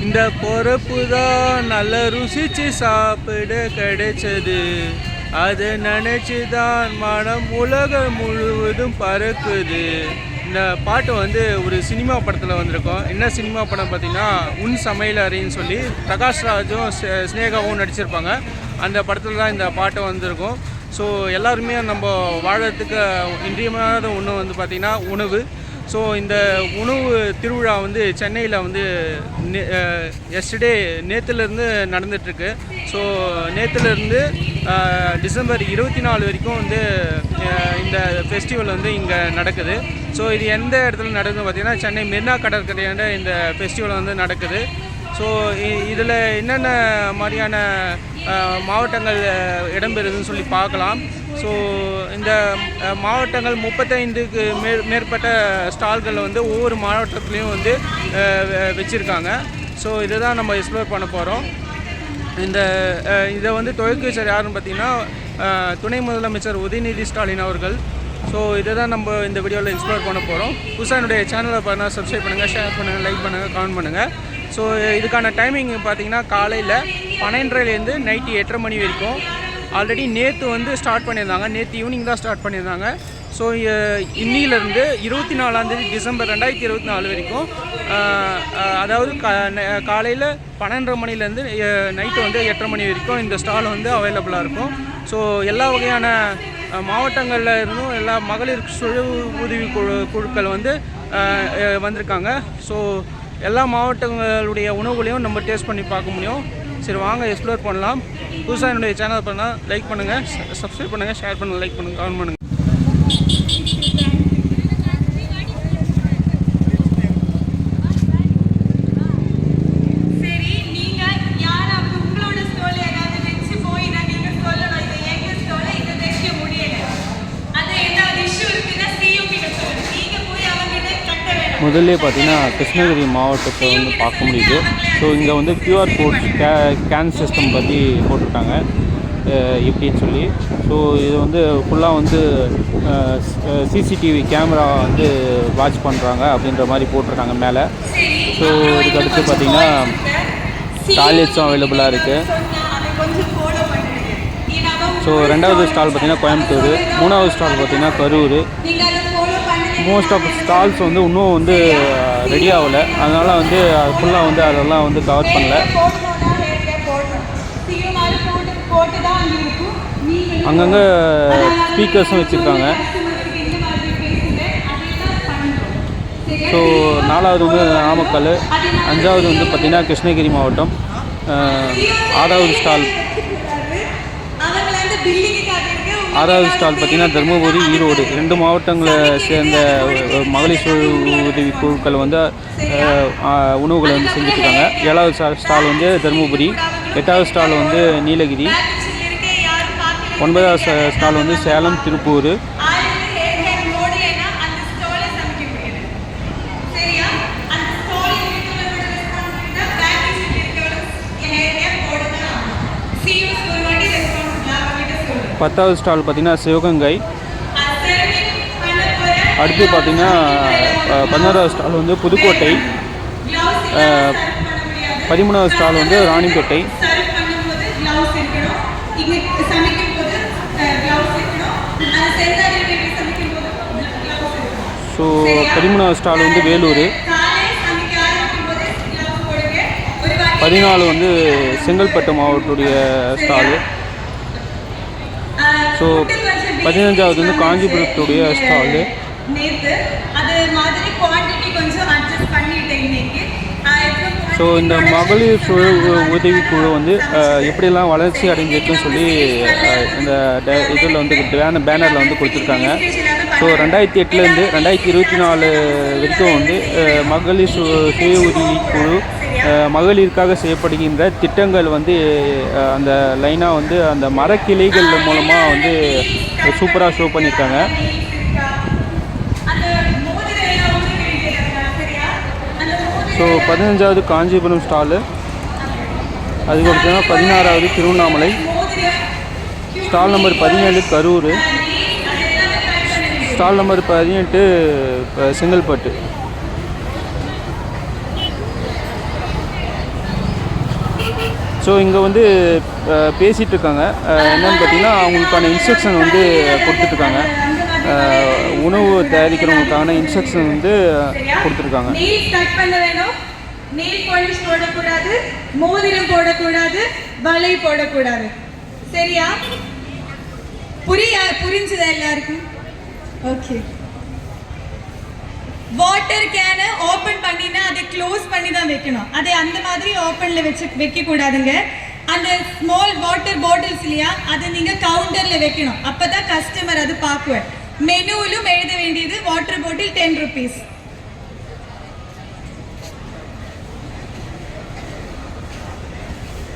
இந்த பொறுப்பு தான் நல்ல ருசிச்சு சாப்பிட கிடைச்சது. அதை நினச்சி தான் மனம் உலகம் முழுவதும் பறக்குது. இந்த பாட்டு வந்து ஒரு சினிமா படத்தில் வந்திருக்கோம். என்ன சினிமா படம் பார்த்திங்கன்னா உன் சமையல் அறைன்னு சொல்லி பிரகாஷ் ராஜும் ஸ்னேகாவும் நடிச்சிருப்பாங்க. அந்த படத்தில் தான் இந்த பாட்டு வந்திருக்கும். ஸோ எல்லாருமே நம்ம வாழறதுக்கு இன்றியமையாத ஒன்று வந்து பார்த்திங்கன்னா உணவு. ஸோ இந்த உணவு திருவிழா வந்து சென்னையில் வந்து எஸ்டர்டே நேற்றுலேருந்து நடந்துகிட்ருக்கு. ஸோ நேற்றுலேருந்து டிசம்பர் 24 வரைக்கும் வந்து இந்த ஃபெஸ்டிவல் வந்து இங்கே நடக்குது. ஸோ இது எந்த இடத்துல நடக்குதுன்னு பார்த்திங்கன்னா சென்னை மெரினா கடற்கரையாண்ட இந்த ஃபெஸ்டிவல் வந்து நடக்குது. ஸோ இதில் என்னென்ன மாதிரியான மாவட்டங்கள் இடம்பெறுதுன்னு சொல்லி பார்க்கலாம். ஸோ இந்த மாவட்டங்கள் 35க்கு மேற்பட்ட ஸ்டால்களில் வந்து ஒவ்வொரு மாவட்டத்துலேயும் வந்து வச்சுருக்காங்க. ஸோ இதை தான் நம்ம எக்ஸ்ப்ளோர் பண்ண போகிறோம். இதை வந்து துவக்கிச்சார் யாருன்னு பார்த்திங்கன்னா துணை முதலமைச்சர் உதயநிதி ஸ்டாலின் அவர்கள். ஸோ இதை தான் நம்ம இந்த வீடியோவில் எக்ஸ்ப்ளோர் பண்ண போகிறோம். புதுசாக என்னுடைய சேனலை பார்த்தா சப்ஸ்கிரைப் பண்ணுங்கள், ஷேர் பண்ணுங்கள், லைக் பண்ணுங்கள், கமெண்ட் பண்ணுங்கள். ஸோ இதுக்கான டைமிங் பார்த்திங்கன்னா காலையில் 12:30லேருந்து நைட்டு 8:30 மணி வரைக்கும். ஆல்ரெடி நேற்று வந்து ஸ்டார்ட் பண்ணியிருந்தாங்க, நேற்று ஈவினிங் தான் ஸ்டார்ட் பண்ணியிருந்தாங்க. ஸோ இன்னிலேருந்து 24 டிசம்பர் 2024 வரைக்கும், அதாவது காலையில் 12:30 மணிலேருந்து நைட்டு வந்து 8:30 மணி வரைக்கும் இந்த ஸ்டால் வந்து அவைலபிளாக இருக்கும். ஸோ எல்லா வகையான மாவட்டங்களில் இருந்தும் எல்லா மகளிர் சுய உதவி குழுக்கள் வந்து வந்திருக்காங்க. ஸோ எல்லா மாவட்டங்களுடைய உணவுகளையும் நம்ம டேஸ்ட் பண்ணி பார்க்க முடியும். சரி வாங்க எக்ஸ்ப்ளோர் பண்ணலாம். புதுசாக என்னுடைய சேனல் பண்ணால் லைக் பண்ணுங்கள், சப்ஸ்கிரைப் பண்ணுங்கள், ஷேர் பண்ணுங்கள், லைக் பண்ணுங்கள், கமெண்ட் பண்ணுங்கள். முதல்ல பார்த்திங்கன்னா கிருஷ்ணகிரி மாவட்டத்தை வந்து பார்க்க முடியுது. ஸோ இங்கே வந்து QR கோட் ஸ்கேன் சிஸ்டம் பற்றி போட்டிருக்காங்க எப்படின்னு சொல்லி. ஸோ இது வந்து ஃபுல்லாக வந்து CCTV கேமரா வந்து வாட்ச் பண்ணுறாங்க அப்படின்ற மாதிரி போட்டிருக்காங்க மேலே. ஸோ இதுக்கு அடுத்து பார்த்திங்கன்னா டாய்லெட்ஸும் அவைலபிளாக இருக்குது. ஸோ 2வது ஸ்டால் பார்த்திங்கன்னா கோயம்புத்தூர், 3வது ஸ்டால் பார்த்திங்கன்னா கரூர். மோஸ்ட் ஆஃப் ஸ்டால்ஸ் வந்து இன்னும் வந்து ரெடி ஆகலை, அதனால் வந்து ஃபுல்லாக வந்து அதெல்லாம் வந்து கவர் பண்ணல. அங்கங்கே ஸ்பீக்கர்ஸும் வச்சுருக்காங்க. ஸோ 4வது வந்து நாமக்கல், 5வது வந்து பார்த்திங்கன்னா கிருஷ்ணகிரி மாவட்டம், 6வது ஸ்டால் பார்த்திங்கன்னா தருமபுரி, ஈரோடு 2 மாவட்டங்களை சேர்ந்த மகளிர் சுய உதவி குழுக்கள் வந்து உணவுகளை வந்து செஞ்சுட்ருக்காங்க. 7வது ஸ்டால் வந்து தருமபுரி, 8வது ஸ்டால் வந்து நீலகிரி, 9வது ஸ்டால் வந்து சேலம், திருப்பூர். பத்தாவது ஸ்டால் பார்த்திங்கன்னா சிவகங்கை. அடுத்து பார்த்திங்கன்னா 11வது ஸ்டால் வந்து புதுக்கோட்டை, 13வது ஸ்டால் வந்து ராணிப்பேட்டை. ஸோ 13வது ஸ்டால் வந்து வேலூர், 14 வந்து செங்கல்பட்டு மாவட்டத்துடைய ஸ்டாலு. ஸோ 15வது வந்து காஞ்சிபுரத்துடைய ஸ்டாலு. ஸோ இந்த மகளிர் சுய உதவி குழு வந்து எப்படியெல்லாம் வளர்ச்சி அடைஞ்சிருக்குன்னு சொல்லி இந்த இதில் வந்து பேனரில் வந்து கொடுத்துருக்காங்க. ஸோ 2008லேருந்து 2024 வரைக்கும் வந்து மகளிர் சுய உதவி குழு மகளிருக்காக செய்யப்படுகின்ற திட்டங்கள் வந்து அந்த லைனாக வந்து அந்த மரக்கிளைகள் மூலமாக வந்து சூப்பராக ஷோ பண்ணியிருக்காங்க. ஸோ 15வது காஞ்சிபுரம் ஸ்டாலு, அதுக்கு அடுத்தது 16வது Tiruvannamalai, stall number 17 Karur, stall number 18 Chengalpattu. So இங்கே வந்து பேசிகிட்டு இருக்காங்க. என்னென்னு பார்த்தீங்கன்னா அவங்களுக்கான இன்ஸ்ட்ரக்ஷன் வந்து கொடுத்துட்ருக்காங்க. உணவு தயாரிக்கிறவங்களுக்கான இன்ஸ்ட்ரக்ஷன் வந்து கொடுத்துருக்காங்க. நெயில் பாலிஷ் போடக்கூடாது, மோதிரம் போடக்கூடாது, வலை போடக்கூடாது. சரியா? புரிஞ்சுதா எல்லாருக்கும்? ஓகே. வாட்டர் கேனை ஓபன் பண்ணினா அதை க்ளோஸ் பண்ணி தான் வைக்கணும். அதை அந்த மாதிரி ஓப்பனில் வைக்க கூடாதுங்க. அந்த ஸ்மால் வாட்டர் பாட்டில்ஸ் இல்லையா, அதை நீங்கள் கவுண்டரில் வைக்கணும். அப்போ தான் கஸ்டமர் அது பார்க்குவேன். மெனுவிலும் எழுத வேண்டியது வாட்டர் பாட்டில் 10 rupees.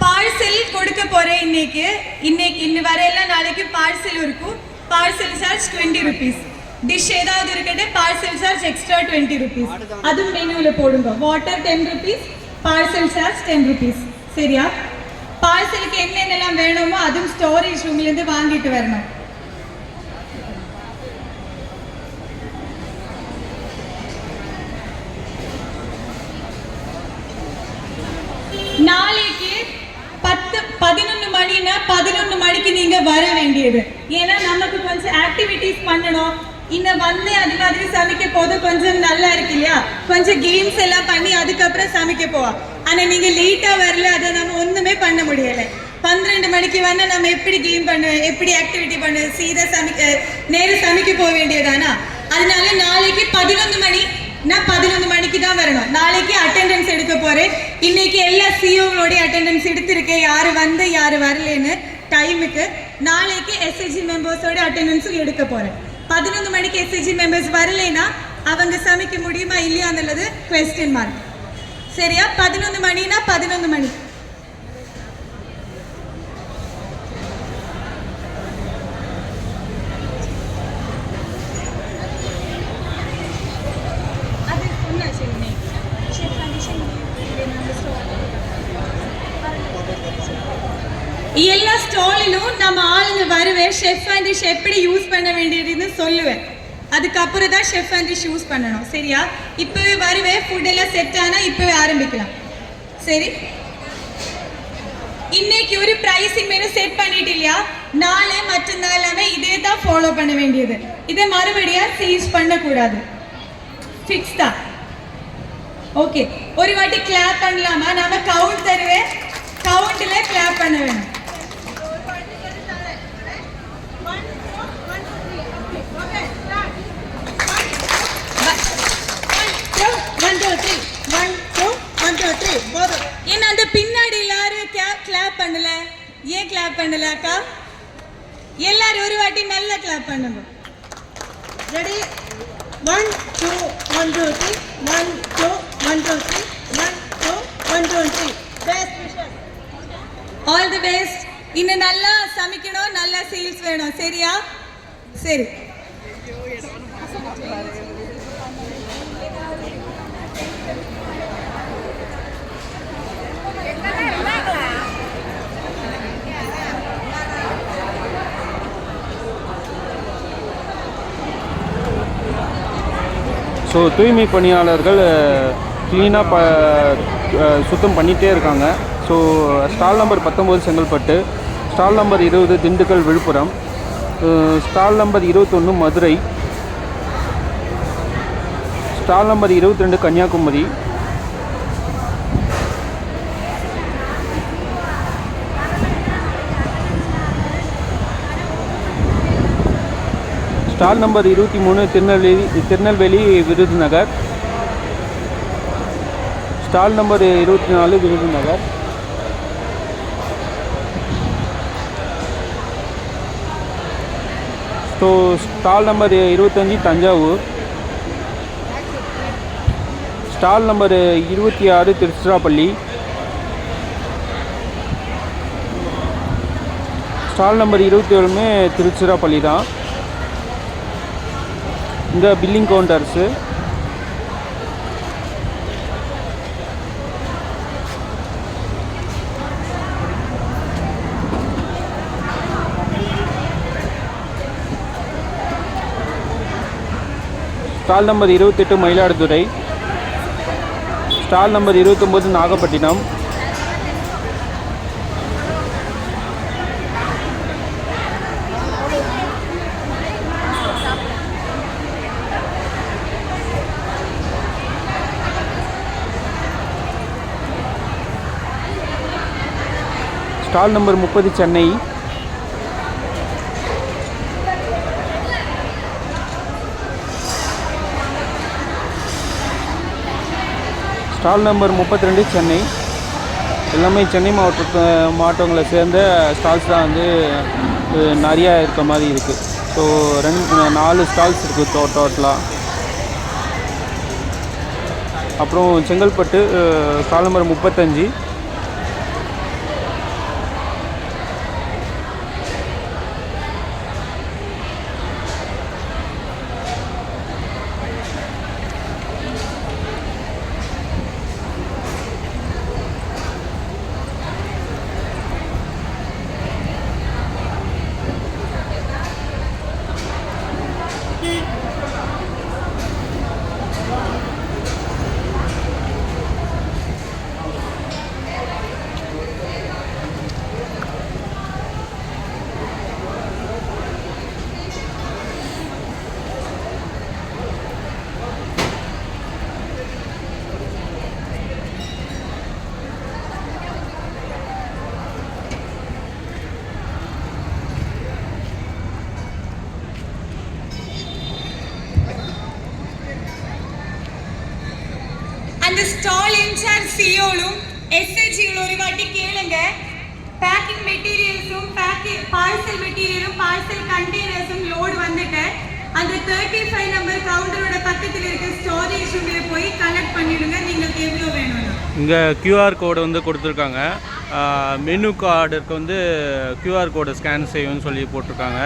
பார்சல் கொடுக்க போகிறேன் இன்னைக்கு வரையெல்லாம் நாளைக்கு பார்சல் இருக்கும். Parcel charge 20 rupees. டிஷ் ஏதாவது இருக்கட்டே பார்சல் சார்ஜ் எக்ஸ்ட்ரா 20 rupees. அதுவும் மெனுவில் போடுங்க. Water 10 rupees, parcel charge 10 rupees. சரியா? பார்சலுக்கு என்னென்னலாம் வேணுமோ அதுவும் ஸ்டோரேஜ் ரூம்லேருந்து வாங்கிட்டு வரணும். நாளைக்கு 11 மணினா 11 மணிக்கு நீங்க வர வேண்டியது. ஏன்னா நமக்கு கொஞ்சம் ஆக்டிவிட்டிஸ் பண்ணணும். இன்னும் வந்து அது மாதிரி சமைக்க போது கொஞ்சம் நல்லா இருக்கு இல்லையா, கொஞ்சம் கேம்ஸ் எல்லாம் பண்ணி அதுக்கப்புறம் சமைக்க போவா. ஆனா நீங்க லேட்டா வரல, அதை நம்ம ஒண்ணுமே பண்ண முடியல. 12 மணிக்கு வந்து நம்ம எப்படி கேம் பண்ணுவேன், எப்படி ஆக்டிவிட்டி பண்ணுவேன், சீதா நேரம் சமைக்க போக வேண்டியதானா. அதனால நாளைக்கு 11 மணி, நான் 11 மணிக்கு தான் வரணும். நாளைக்கு அட்டெண்டன்ஸ் எடுக்க போறேன். இன்னைக்கு எல்லா சிஓங்களோட அட்டெண்டன்ஸ் எடுத்திருக்கேன், யாரு வந்து யாரு வரலன்னு டைமுக்கு. நாளைக்கு எஸ்ஐஜி மெம்பர்ஸோட அட்டெண்டன்ஸும் எடுக்க போறேன். 11 மணிக்கு எஸ்ஐஜி மெம்பர்ஸ் வரலைன்னா அவங்க சமைக்க முடியுமா இல்லையான்னுள்ளது குவெஸ்டின் மார்க். சரியா? 11 மணினா 11 மணி. எல்லா ஸ்டாலிலும் நம்ம ஆளுங்க வருவேன், ஷெஃப் அண்ட் டிஷ் எப்படி யூஸ் பண்ண வேண்டியதுன்னு சொல்லுவேன். அதுக்கப்புறம் தான் ஷெஃப் அண்ட் டிஷ் யூஸ் பண்ணணும். சரியா? இப்போவே வருவேன், ஃபுட் எல்லாம் செட் ஆனால் இப்போவே ஆரம்பிக்கலாம். சரி, இன்னைக்கு ஒரு ப்ரைஸிங் மெனு செட் பண்ணிட்டு இல்லையா, நாளை மற்ற நாளாவே இதே தான் ஃபாலோ பண்ண வேண்டியது. இதை மறுபடியாக சேஞ்ச் பண்ணக்கூடாது. ஃபிக்ஸ் தான். ஓகே, ஒரு வாட்டி கிளாப் பண்ணலாமா? நம்ம கவுண்ட் தருவேன், கவுண்டில் கிளாப் பண்ண வேணும். ஏன்னா அந்த பின்னாடி எல்லாரும் கிளாப் பண்ணல. ஏன் கிளாப் பண்ணல அக்கா? எல்லாரும் ஒரு வாட்டி நல்லா கிளாப் பண்ணுங்க. Ready? 1 2 1 2 3 1 2 1 2 3 1 2 1 2 3. Best wishes. All the best. இன்னும் நல்லா சமைக்கணும், நல்லா சேல்ஸ் வேணும். சரியா? சரி. ஸோ தூய்மை பணியாளர்கள் க்ளீனாக சுத்தம் பண்ணிகிட்டே இருக்காங்க. So stall number 19 Chengalpattu, stall number 20 Dindigul Villupuram, stall number 21 Madurai, stall number 22 Kanniyakumari, stall number 23 Tirunelveli Virudhunagar, stall number 24 Virudhunagar, so stall number 25 Thanjavur, stall number 26 Tiruchirappalli, stall number 27 Tiruchirappalli தான். இந்த billing counters. Stall number 28 Mayiladuthurai, stall number 29 Nagapattinam, stall number 30 Chennai. Stall number 32 Chennai. எல்லாமே சென்னை மாவட்டங்களை சேர்ந்த ஸ்டால்ஸ் தான் வந்து நிறையா இருக்க மாதிரி இருக்குது. ஸோ 4 ஸ்டால்ஸ் இருக்குது டோட்டலாக. அப்புறம் செங்கல்பட்டு ஸ்டால் நம்பர் 35. அந்த ஸ்டால் இன்சார்ஜ் சிஓலும் எஸ்ஹெச்களும் ஒரு வாட்டி கேளுங்க. பேக்கிங் மெட்டீரியல்ஸும் பார்சல் மெட்டீரியலும் பார்சல் கண்டெய்னர்ஸும் லோடு வந்துட்டு அந்த 35 நம்பர் கவுண்டரோட பக்கத்தில் இருக்க ஸ்டோரேஜ் ரூமில் போய் கலெக்ட் பண்ணிடுங்க. നിങ്ങൾക്ക് எவ்வளோ வேணும்னா இங்கே QR கோடு வந்து கொடுத்துருக்காங்க. மெனு கார்டுக்கு வந்து QR கோடை ஸ்கேன் செய்யும்னு சொல்லி போட்டிருக்காங்க.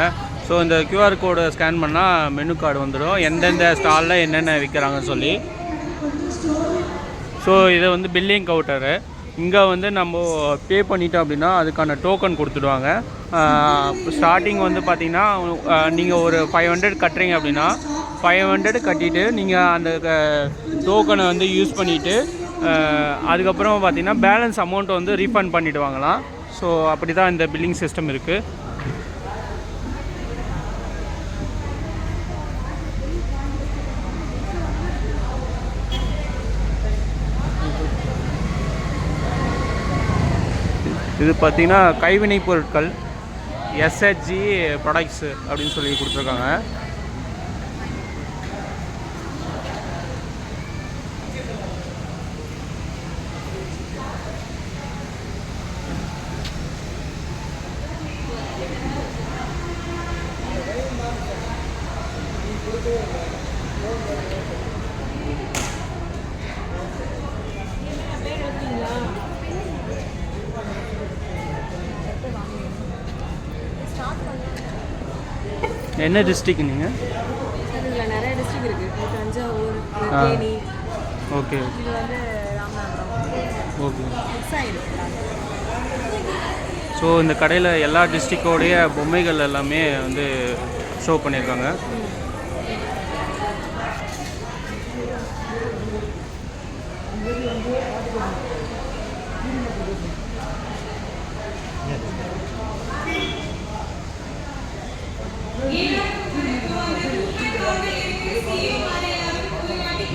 ஸோ இந்த QR கோடை ஸ்கேன் பண்ணால் மெனு கார்டு வந்துடும், எந்தெந்த ஸ்டாலில் என்னென்ன விற்கிறாங்கன்னு சொல்லி. ஸோ இது வந்து பில்லிங் கவுண்டரு. இங்கே வந்து நம்ம பே பண்ணிட்டோம் அப்படின்னா அதுக்கான டோக்கன் கொடுத்துடுவாங்க. ஸ்டார்டிங் வந்து பார்த்திங்கன்னா நீங்கள் ஒரு 500 கட்டுறீங்க அப்படின்னா 500 கட்டிட்டு நீங்கள் அந்த டோக்கனை வந்து யூஸ் பண்ணிவிட்டு அதுக்கப்புறம் பார்த்திங்கன்னா பேலன்ஸ் அமௌண்ட்டை வந்து ரீஃபண்ட் பண்ணிவிடுவாங்களாம். ஸோ அப்படி தான் இந்த பில்லிங் சிஸ்டம் இருக்குது. இது பார்த்திங்கன்னா கைவினை பொருட்கள் எஸ்ஹெச்ஜி ப்ராடக்ட்ஸு அப்படின்னு சொல்லி கொடுத்துருக்காங்க. என்ன டிஸ்ட்ரிக்ட் நீங்கள்? இதில் நிறைய டிஸ்ட்ரிக்ட் இருக்குது. தஞ்சாவூர், தேனி. ஓகே. இது வந்து ராமநாதபுரம். ஓகே. விவசாயம். ஸோ இந்த கடையில் எல்லா டிஸ்ட்ரிக்டோடைய பொம்மைகள் எல்லாமே வந்து ஷோ பண்ணியிருக்காங்க.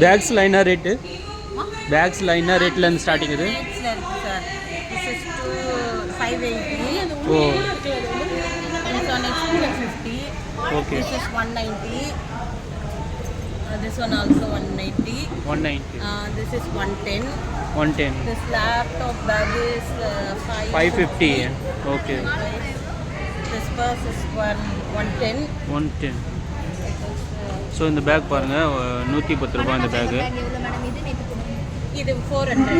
பேக்ஸ் லைனா ரேட்டு? பேக்ஸ் லைனா ரேட்லேருந்து ஸ்டார்டிங் இது? This is 580. Oh. This one is 250. Okay. This is 190. This one also 190. 190. This is 110. 110. This laptop bag is 550. Okay. This purse is 110. 110. So இந்த பேக் பாருங்கள், 110 ரூபாய் இந்த பேக்கு. இது 400.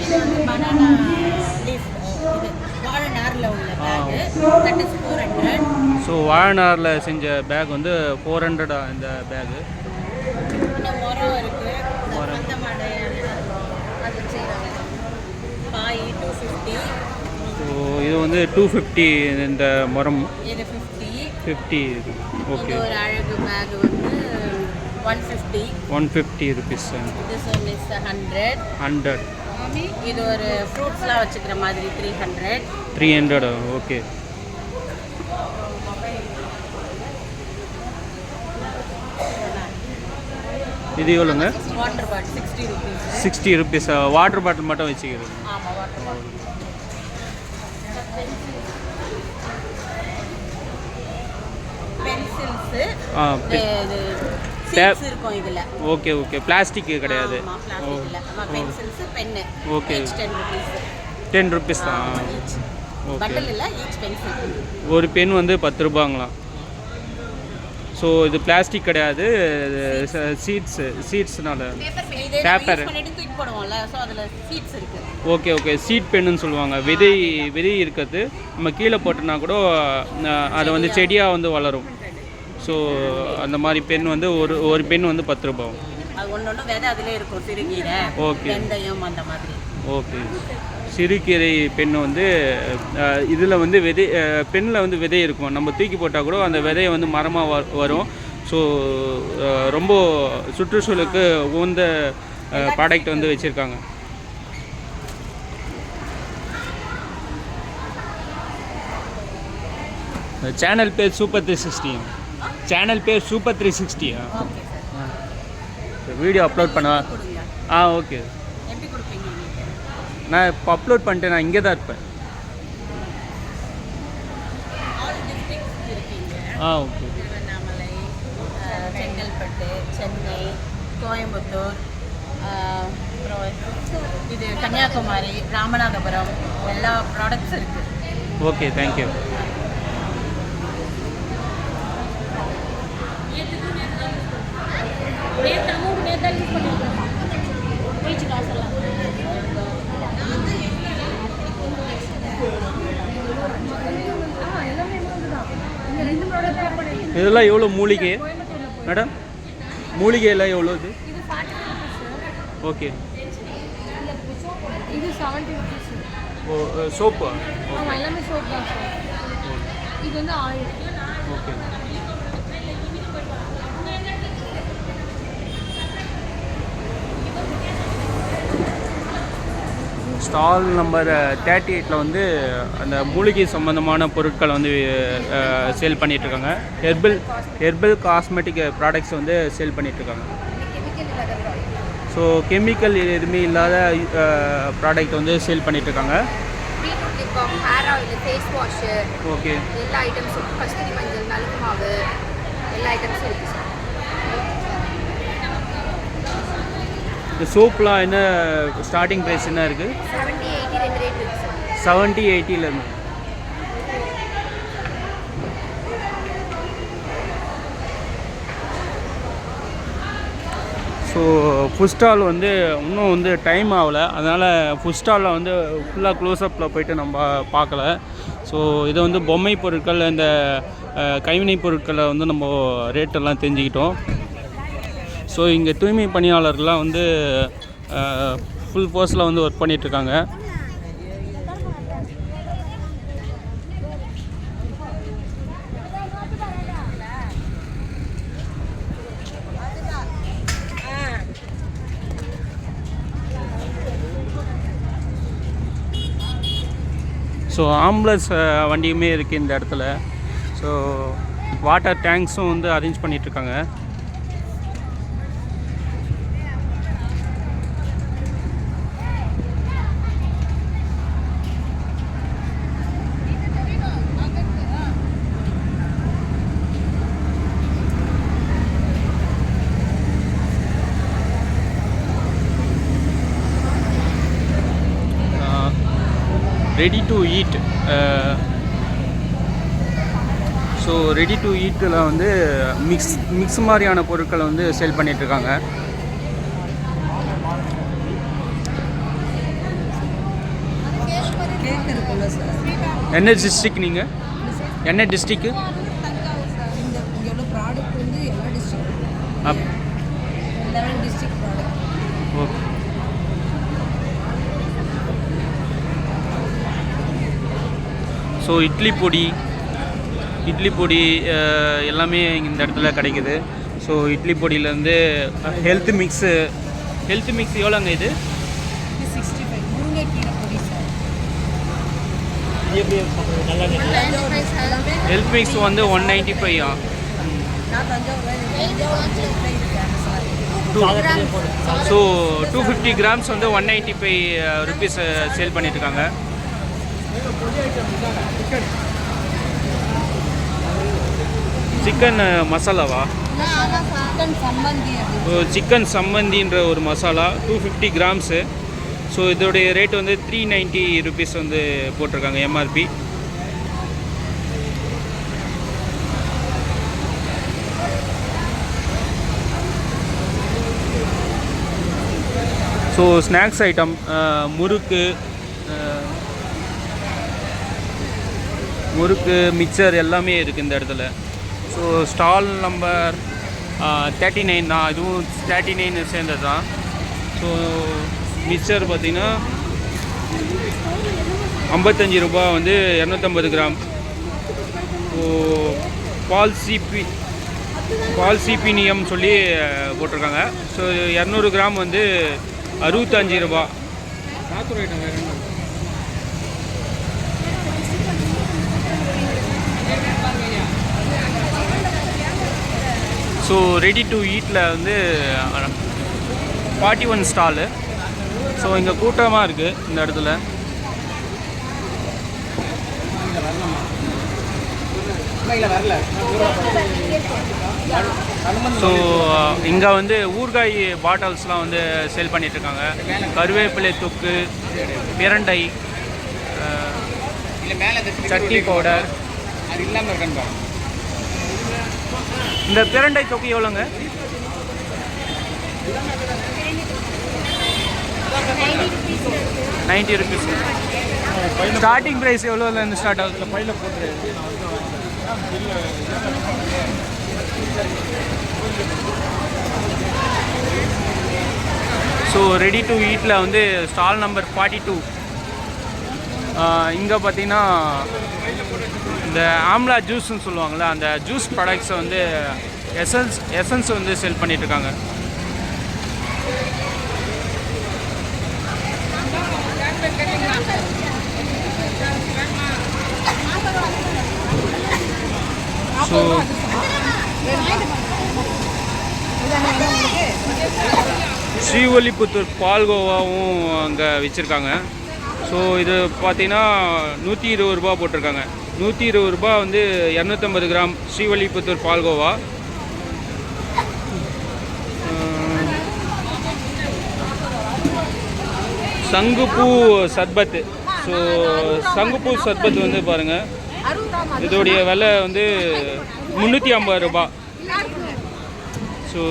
இது வந்து பனானா லீஃப், இது வாழை நாரில் உள்ள பேக்கு. That is 400. ஸோ வாழை நாரில் செஞ்ச பேக் வந்து 400 இந்த பேக்கு. இன்னும் மரம் இருக்குது, மரத்த மாடை அது செய்கிறாங்க. பாய் 250. ஸோ இது வந்து 250 இந்த மரம். இது 50. 50. ஓகே. இது ஒரு அழகு பேக் வந்து 150. 150 ருபீஸ். This one is 100. 100. இது ஒரு ஃப்ரூட்ஸ்லாம் வச்சுக்கிற மாதிரி 300. 300. ஓகே. இது எவ்வளோங்க? Water bottle 60 rupees. 60 rupees. Water bottle மட்டும் வச்சுக்கிறது. ஆமாம், வாட்டர் பாட்டில். பென்சில்ஸு ஆ சீட்ஸ் இருக்கும் இதில். ஓகே ஓகே, பிளாஸ்டிக் கிடையாது. பிளாஸ்டிக் இல்லை, pencils pen. Okay, 10 rupees. 10 rupees தான். ஈச் ஓகே, பண்டில் இல்லை, ஈச் பென்சில். ஒரு பென் வந்து 10 ரூபாங்களாம். ஸோ இது பிளாஸ்டிக் கிடையாது, சீட்ஸ்னால பேப்பர் பண்ணிட்டு தூக்கி போடுவோம்ல, ஸோ அதில் சீட்ஸ் இருக்கு. ஓகே ஓகே, சீட் பென்னுன்னு சொல்லுவாங்க. விதை இருக்கிறது நம்ம கீழே போட்டோன்னா கூட அதை வந்து செடியாக வந்து வளரும். ஸோ அந்த மாதிரி பென் வந்து ஒரு பென் வந்து 10 ரூபா. அது ஒன்று விதை அதிலே இருக்கும், சிறுகீரை, ஓகே, வெந்தயம் அந்த மாதிரி. ஓகே, சிறுகீரை பென் வந்து இதில் வந்து பெண்ணில் வந்து விதை இருக்கும். நம்ம தூக்கி போட்டால் கூட அந்த விதையை வந்து மரமாக வரும். ஸோ ரொம்ப சுற்றுச்சூழலுக்கு உகந்த ப்ராடக்ட் வந்து வச்சுருக்காங்க. சேனல் பேர் சூப்பர் 360. சேனல் பேர் சூப்பர் 360. வீடியோ அப்லோட் பண்ணவா? ஓகே. எப்படி கொடுப்பீங்க? நான் இப்போ அப்லோட் பண்ணிட்டேன், நான் இங்கே தான் இருப்பேன். ஓகே. திருவண்ணாமலை, செங்கல்பட்டு, சென்னை, கோயம்புத்தூர், அப்புறம் இது கன்னியாகுமரி, ராமநாதபுரம், எல்லா ப்ராடக்ட்ஸ் இருக்குது. Okay, thank you. இதெல்லாம் எவ்வளோ மூலிகை மேடம்? மூலிகை எல்லாம் எவ்வளோ இது? ஓகே. இது 70 rupees. சோப்பு? ஆமாம், எல்லாமே சோப் தான் சார். இது வந்து ஆயில். ஓகே. ஸ்டால் நம்பர் 38 வந்து அந்த மூலிகை சம்பந்தமான பொருட்களை வந்து சேல் பண்ணிகிட்ருக்காங்க. ஹெர்பல் காஸ்மெட்டிக் ப்ராடக்ட்ஸ் வந்து சேல் பண்ணிகிட்ருக்காங்க. ஸோ கெமிக்கல் எதுவுமே இல்லாத ப்ராடக்ட் வந்து சேல் பண்ணிகிட்ருக்காங்க. Hair oil, face wash, okay, எல்லா ஐட்டம்ஸும், கஸ்தூரி மஞ்சள், நலுங்கு மாவு, எல்லா ஐட்டம்ஸும் இருக்குது சார். இந்த சோப்லாம் என்ன ஸ்டார்டிங் ப்ரைஸ் என்ன இருக்குது? 70-80 ரெண்டு ரேட் இருக்குது சார். 70-80லேருந்து. ஸோ ஃபுட் ஸ்டால் வந்து இன்னும் வந்து டைம் ஆகலை, அதனால் ஃபுட் ஸ்டாலில் வந்து ஃபுல்லாக க்ளோஸ்அப்பில் போயிட்டு நம்ம பார்க்கல. ஸோ இதை வந்து பொம்மை பொருட்கள், இந்த கைவினை பொருட்களை வந்து நம்ம ரேட்டெல்லாம் தெரிஞ்சுக்கிட்டோம். ஸோ இங்கே தூய்மை பணியாளர்கள்லாம் வந்து ஃபுல் ஃபோர்ஸில் வந்து ஒர்க் பண்ணிகிட்ருக்காங்க. ஸோ ஆம்புலன்ஸ் வண்டியுமே இருக்குது இந்த இடத்துல. ஸோ வாட்டர் டேங்க்ஸும் வந்து அரேஞ்ச் பண்ணிகிட்ருக்காங்க. Ready to eat. So ready to ஈட்டில் வந்து மிக்ஸ் மாதிரியான பொருட்களை வந்து சேல் பண்ணிகிட்ருக்காங்க. என்ன டிஸ்ட்ரிக் நீங்கள்? என்ன டிஸ்ட்ரிக்கு? ஓகே. ஸோ இட்லி பொடி எல்லாமே இந்த இடத்துல கிடைக்குது. ஸோ இட்லி பொடியிலேருந்து ஹெல்த் மிக்ஸ் எவ்வளோங்க இது? 65 முருங்கைக்கீரை பொடி சார். ஹெல்த் மிக்ஸ் வந்து 195. ஸோ 250 grams வந்து 195 rupees சேல் பண்ணிட்டுருக்காங்க. சிக்கன் மசாலாவா? சிக்கன் சம்பந்தி சிக்கன் சம்மந்தின்ற ஒரு மசாலா 250 கிராம்ஸு. ஸோ இதோடைய ரேட் வந்து 390 ருபீஸ் வந்து போட்டிருக்காங்க எம்ஆர்பி. ஸோ ஸ்நாக்ஸ் ஐட்டம் முறுக்கு மிக்சர் எல்லாமே இருக்குது இந்த இடத்துல. ஸோ ஸ்டால் நம்பர் 39 தான், இதுவும் 39 சேர்ந்தது தான். ஸோ மிக்சர் பார்த்திங்கன்னா 55 ரூபா வந்து 250 கிராம். ஸோ பால் சீப்பினியம் சொல்லி போட்டிருக்காங்க. ஸோ 200 கிராம் வந்து 65 ரூபா. ஸோ ரெடி டு ஈட்டில் வந்து 41 ஸ்டாலு. ஸோ இங்கே கூட்டமாக இருக்குது இந்த இடத்துல. ஸோ இங்கே வந்து ஊறுகாய் பாட்டில்ஸ்லாம் வந்து சேல் பண்ணிகிட்ருக்காங்க. கருவேப்பிலை தொக்கு, பிரண்டை, சட்னி பவுடர். இந்த பிரண்டை தொக்கு எவ்வளோங்க? 90 ருபீஸ். ஸ்டார்டிங் ப்ரைஸ் எவ்வளோலேருந்து ஸ்டார்ட் ஆகுது? பையில் போட்டு. ஸோ ரெடி டு ஈட்டில் வந்து ஸ்டால் நம்பர் 42. இங்கே பார்த்தீங்கன்னா இந்த ஆம்லா ஜூஸ்ன்னு சொல்லுவாங்கள்ல, அந்த ஜூஸ் ப்ராடக்ட்ஸை வந்து எசன்ஸ் வந்து செல் பண்ணிகிட்ருக்காங்க. ஸோ ஸ்ரீவல்லிபுத்தூர் பால்கோவாவும் அங்கே வச்சுருக்காங்க. ஸோ இது பார்த்தீங்கன்னா 120 ரூபா போட்டிருக்காங்க. 120 ரூபா வந்து 250 கிராம் ஸ்ரீவல்லிபுத்தூர் பால்கோவா. சங்குப்பூ சர்பத்து. ஸோ சங்குப்பூ சர்பத் வந்து பாருங்கள், இதோடைய விலை வந்து 350 ரூபா. ஸோ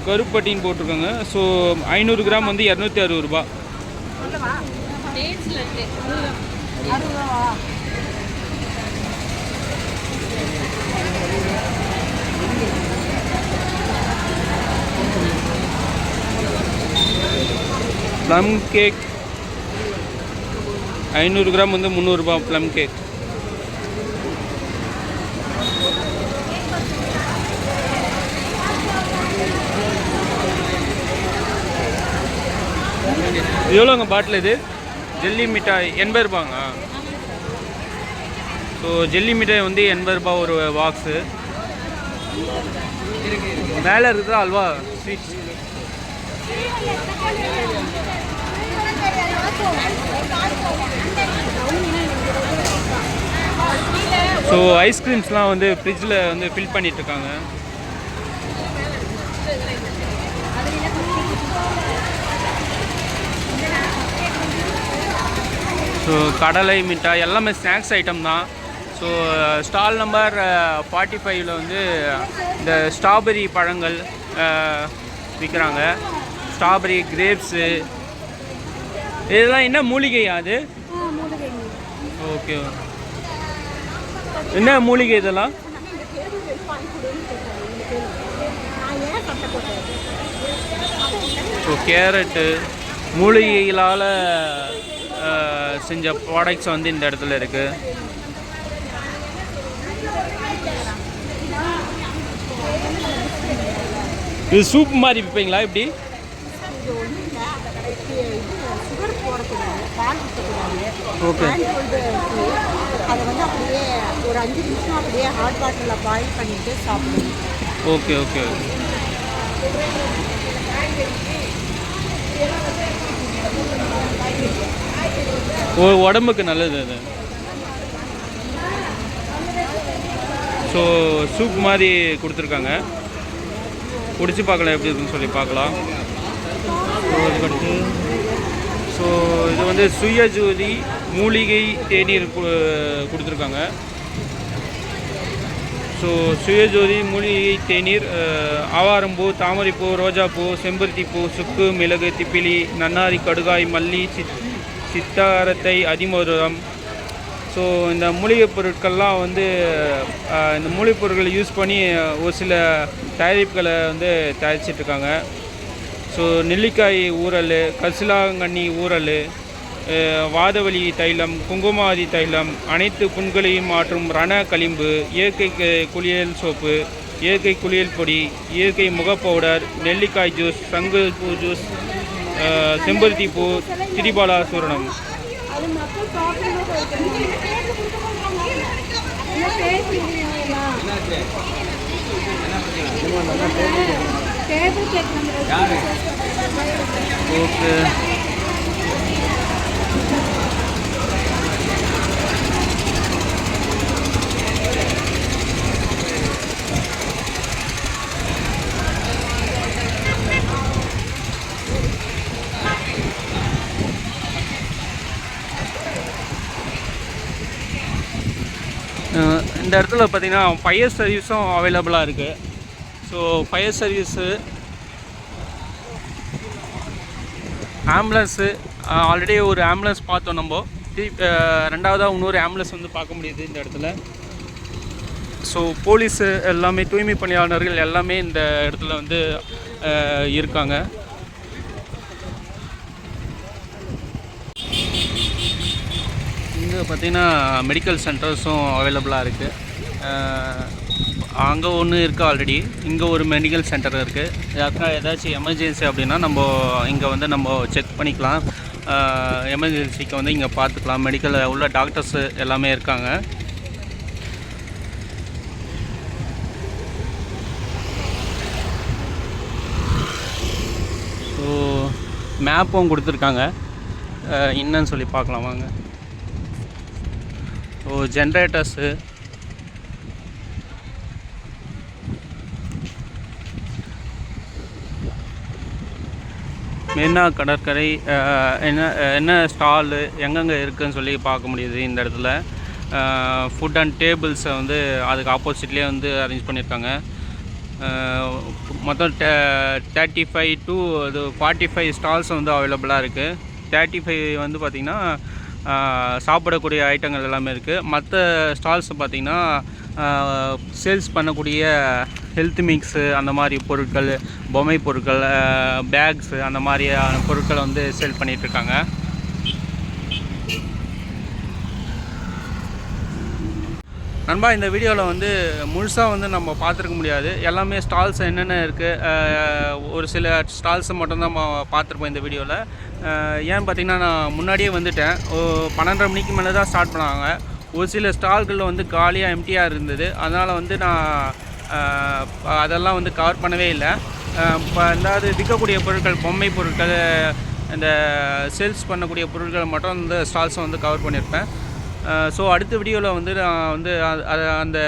கருப்பட்டின்னு போட்டிருக்காங்க. ஸோ 500 கிராம் வந்து 260 ரூபா. ப்ளம் கேக் 500 கிராம் வந்து 300 ரூபா ப்ளம் கேக். எவ்வளோங்க பாட்டில் இது? ஜெல்லி மிட்டாய் 80 ரூபாங்க. ஸோ ஜெல்லி மிட்டாய் வந்து 80 ரூபா ஒரு பாக்ஸு. மேலே இருக்குது அல்வா ஸ்வீட்ஸ். ஸோ ஐஸ்கிரீம்ஸ்லாம் வந்து ஃப்ரிட்ஜில் வந்து ஃபில் பண்ணிகிட்ருக்காங்க. ஸோ கடலை மிட்டாய் எல்லாமே ஸ்நாக்ஸ் ஐட்டம் தான். ஸோ ஸ்டால் நம்பர் 45ல் வந்து இந்த ஸ்ட்ராபெரி பழங்கள் விற்கிறாங்க. ஸ்ட்ராபெரி, கிரேப்ஸு, இதெல்லாம் என்ன மூலிகையா அது? ஓகே, என்ன மூலிகை இதெல்லாம்? ஸோ கேரட்டு, மூலிகைகளால் செஞ்ச ப்ராடக்ட்ஸ் வந்து இந்த இடத்துல இருக்குது. இது சூப் மாதிரி விற்பீங்களா இப்படி? ஓகே, அதை வந்து அப்படியே ஒரு 5 நிமிஷம் அப்படியே ஹாட் வாட்டரில் பாயில் பண்ணிட்டு சாப்பிடுவோம். Okay okay. உடம்புக்கு நல்லது அது. ஸோ சூப் மாதிரி கொடுத்துருக்காங்க. குடிச்சு பார்க்கலாம் எப்படி இருக்குன்னு சொல்லி பார்க்கலாம். ஸோ அதுக்கடுத்து ஸோ இது வந்து சுயஜோதி மூலிகை தேநீர் கொடுத்துருக்காங்க. ஸோ சுயஜோதி மூலிகை தேநீர் ஆவாரம்பூ, தாமரைப்பூ, ரோஜாப்பூ, செம்பருத்திப்பூ, சுக்கு, மிளகு, திப்பிலி, நன்னாரி, கடுகாய், மல்லி, சித்தாரத்தை, அதிமதுரம். ஸோ இந்த மூலிகை பொருட்கள்லாம் வந்து இந்த மூலிகை பொருட்களை யூஸ் பண்ணி ஒரு சில தயாரிப்புகளை வந்து தயாரிச்சிட்ருக்காங்க. ஸோ நெல்லிக்காய் ஊறல், கரிசலாங்கண்ணி ஊறல், வாதவலி தைலம், குங்குமாதி தைலம், அனைத்து புண்களையும் மாற்றும் ரண களிம்பு, இயற்கை குளியல் சோப்பு, இயற்கை குளியல் பொடி, இயற்கை முக பவுடர், நெல்லிக்காய் ஜூஸ், சங்கு பூ ஜூஸ், செம்பருத்தி பூ, திரிபாலா சூரணம். ஓகே. இந்த இடத்துல பார்த்திங்கன்னா ஃபயர் சர்வீஸும் அவைலபிளாக இருக்குது. So fire service, ambulance, already ஒரு ஆம்புலன்ஸ் பார்த்தோம் நம்ம. ரெண்டாவதாக இன்னொரு ஆம்புலன்ஸ் வந்து பார்க்க முடியுது இந்த இடத்துல. ஸோ போலீஸு எல்லாமே, தூய்மை பணியாளர்கள் எல்லாமே இந்த இடத்துல வந்து இருக்காங்க. இங்கே பார்த்திங்கன்னா மெடிக்கல் சென்டர்ஸும் அவைலபிளாக இருக்குது. அங்கே ஒன்று இருக்குது ஆல்ரெடி, இங்கே ஒரு மெடிக்கல் சென்டர் இருக்குது. யாருக்கா ஏதாச்சும் எமர்ஜென்சி அப்படின்னா நம்ம இங்கே வந்து நம்ம செக் பண்ணிக்கலாம். எமர்ஜென்சிக்கு வந்து இங்கே பார்த்துக்கலாம். மெடிக்கலில் உள்ள டாக்டர்ஸு எல்லாமே இருக்காங்க. ஸோ மேப்பும் கொடுத்துருக்காங்க, என்னன்னு சொல்லி பார்க்கலாம் வாங்க. ஸோ ஜென்ரேட்டர்ஸு, மெரினா கடற்கரை, என்ன ஸ்டாலு எங்கெங்கே இருக்குதுன்னு சொல்லி பார்க்க முடியுது இந்த இடத்துல. ஃபுட் அண்ட் டேபிள்ஸை வந்து அதுக்கு ஆப்போசிட்லேயே வந்து அரேஞ்ச் பண்ணியிருக்காங்க. மொத்தம் 35 to 45 ஸ்டால்ஸ் வந்து அவைலபிளாக இருக்குது. 35 வந்து பார்த்திங்கன்னா சாப்பிடக்கூடிய ஐட்டங்கள் எல்லாமே இருக்குது. மற்ற ஸ்டால்ஸ் பார்த்திங்கன்னா சேல்ஸ் பண்ணக்கூடிய ஹெல்த் மிக்ஸு, அந்த மாதிரி பொருட்கள், பொம்மை பொருட்கள், பேக்ஸு, அந்த மாதிரியான பொருட்களை வந்து சேல் பண்ணிகிட்ருக்காங்க. நண்பா, இந்த வீடியோவில் வந்து முழுசாக வந்து நம்ம பார்த்துருக்க முடியாது. எல்லாமே ஸ்டால்ஸ் என்னென்ன இருக்குது, ஒரு சில ஸ்டால்ஸை மட்டும்தான் நம்ம பார்த்துருப்போம் இந்த வீடியோவில். ஏன்னு பார்த்திங்கன்னா நான் முன்னாடியே வந்துட்டேன். 12:30 மணிக்கு மேலே தான் ஸ்டார்ட் பண்ணாங்க. ஒரு சில ஸ்டால்களில் வந்து காலியாக எம்டியாக இருந்தது. அதனால் வந்து நான் அதெல்லாம் வந்து கவர் பண்ணவே இல்லை. இப்போ அதாவது விற்கக்கூடிய பொருட்கள், பொம்மை பொருட்கள், இந்த சேல்ஸ் பண்ணக்கூடிய பொருட்கள் மட்டும் இந்த ஸ்டால்ஸை வந்து கவர் பண்ணியிருப்பேன். ஸோ அடுத்த வீடியோவில் வந்து நான் வந்து அந்த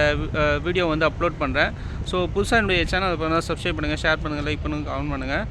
வீடியோ வந்து அப்லோட் பண்ணுறேன். ஸோ புதுசாக என்னுடைய சேனல் பண்ணால் சப்ஸ்கிரைப் பண்ணுங்கள், ஷேர் பண்ணுங்கள், லைக் பண்ணுங்கள், கமெண்ட் பண்ணுங்கள்.